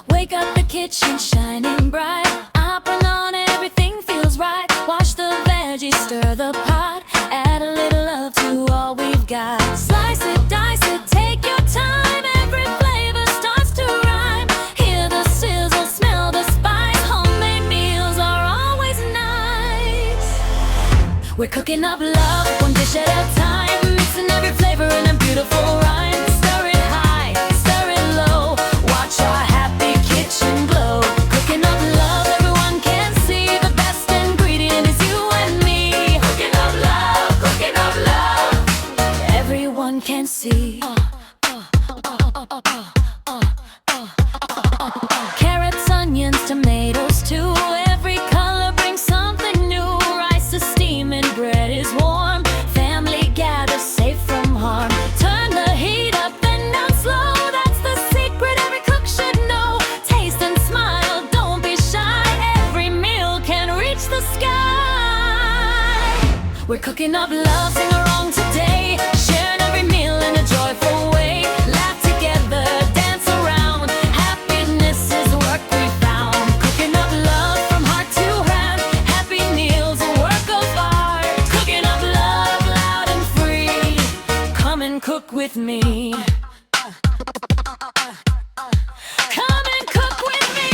Wake up, the kitchen shining bright. Apron on, everything feels right. Wash the veggies, stir the pot. Add a little love to all we've got. Slice it, dice it, take your time. Every flavor starts to rhyme. Hear the sizzle, smell the spice. Homemade meals are always nice. We're cooking up love, one dish at a time. Mixing every flavor in a beautiful rhyme. Stir it high, stir it low. Watch our happy kitchen glow. Cooking up love, everyone can see. The best ingredient is you and me. Cooking up love, cooking up love. Everyone can see. Carrots, onions, tomatoes too. Every color brings something new. Rice is steaming, bread is warm. Family gathers safe from harm. Turn the heat up and down slow. That's the secret every cook should know. Taste and smile, don't be shy. Every meal can reach the sky. We're cooking up love, sing along today. Sharing every meal in a joyful way. Laugh together, dance around. Happiness is what we found. Cooking up love from heart to hand. Happy meals, a work of art. Cooking up love loud and free. Come and cook with me. Come and cook with me.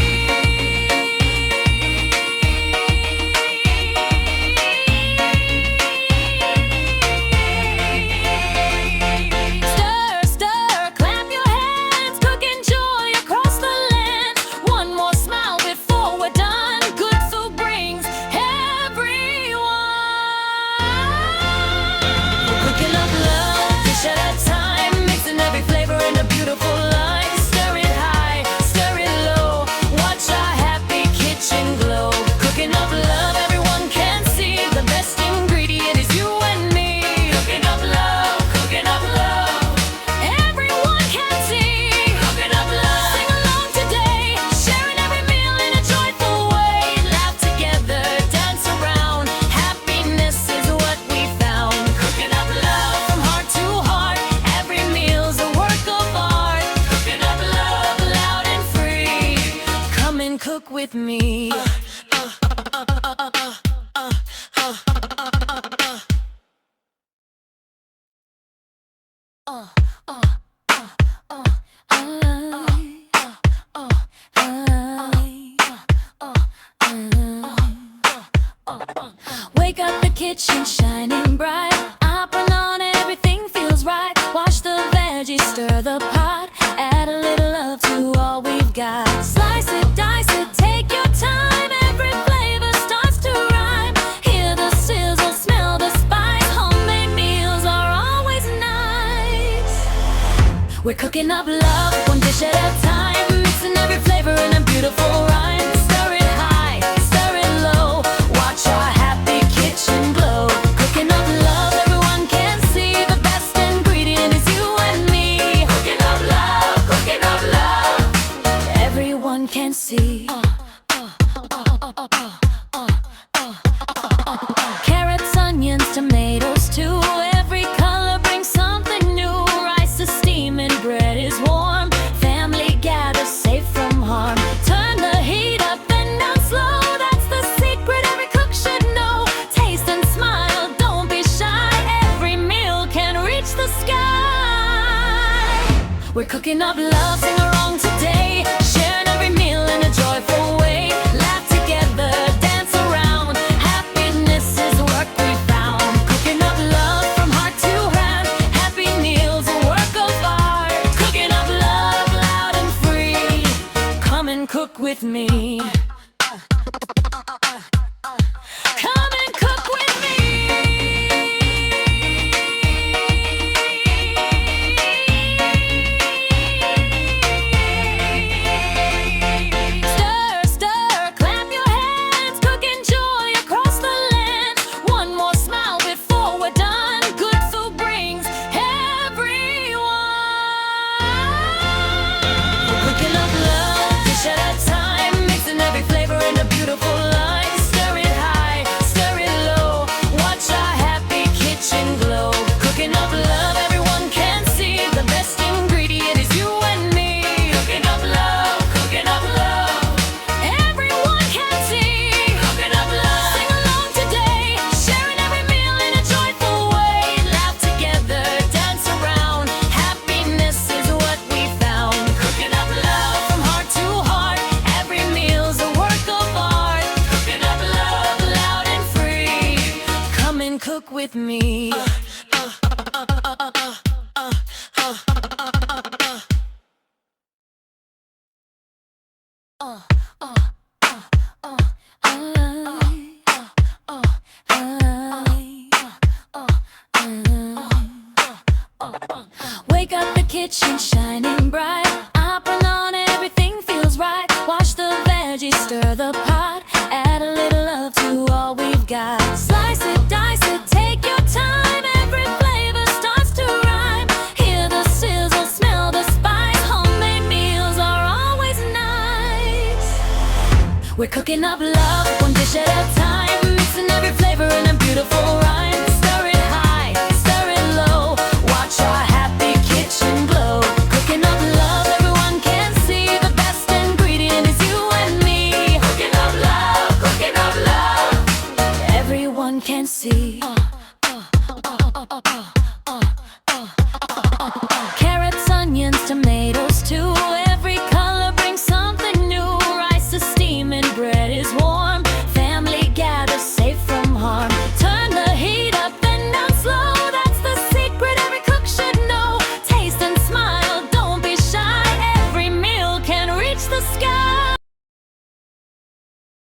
Stir, stir, clap your hands. Cooking joy across the land. One more smile before we're done. Good food brings everyone. We're cooking up love, dish at a time. Mixing every flavor in a beautiful line. Stir it high, stir it low. Watch our happy kitchen glow. Cooking up love, everyone can see. The best ingredient is you and me. Cooking up love, cooking up love. Everyone can see. Cooking up love. Sing along today. Sharing every meal in a joyful way. Laugh together, dance around. Happiness is what we found. Cooking up love from heart to heart. Every meal's a work of art. Cooking up love loud and free. Come and cook with me. Wake up, the kitchen shining bright. Apron on, everything feels right. Wash the veggies, stir the pot. Add a little love to all we've got. Slice it, dice it, take your time. Every flavor starts to rhyme. Hear the sizzle, smell the spice. Homemade meals are always nice. We're cooking up love, one dish at a time. Mixing every flavor in a beautiful rhyme. Stir it high, stir it low. Watch our happy kitchen glow. Cooking up love, everyone can see. The best ingredient is you and me. Cooking up love, cooking up love. Everyone can see. Carrots, onions, tomatoes too. Every color brings something new. Rice is steaming, bread is warm. Family gathers safe from harm. Turn the heat up and down slow. That's the secret every cook should know. Taste and smile, don't be shy. Every meal can reach the sky. We're cooking up love, sing along today. Sharing every meal in a joyful way. Laugh together, dance around. Happiness is what we found. Cooking up love from heart to hand. Happy meals, a work of art. Cooking up love loud and free. Come and cook with me. Come and cook with me. cook with me. Wake up, the kitchen shining bright. I put on, everything feels right. Wash the veggies, stir the pot. Add a little love to all we've got. Slice it, dice it, take your time. Every flavor starts to rhyme. Hear the sizzle, smell the spice. Homemade meals are always nice. We're cooking up love, one dish at a time. Mixing every flavor in a beautiful rhyme. Stir it high, stir it low. Watch our happy kitchen glow. Cooking up love, everyone can see. The best ingredient is you and me. Cooking up love, everyone can see.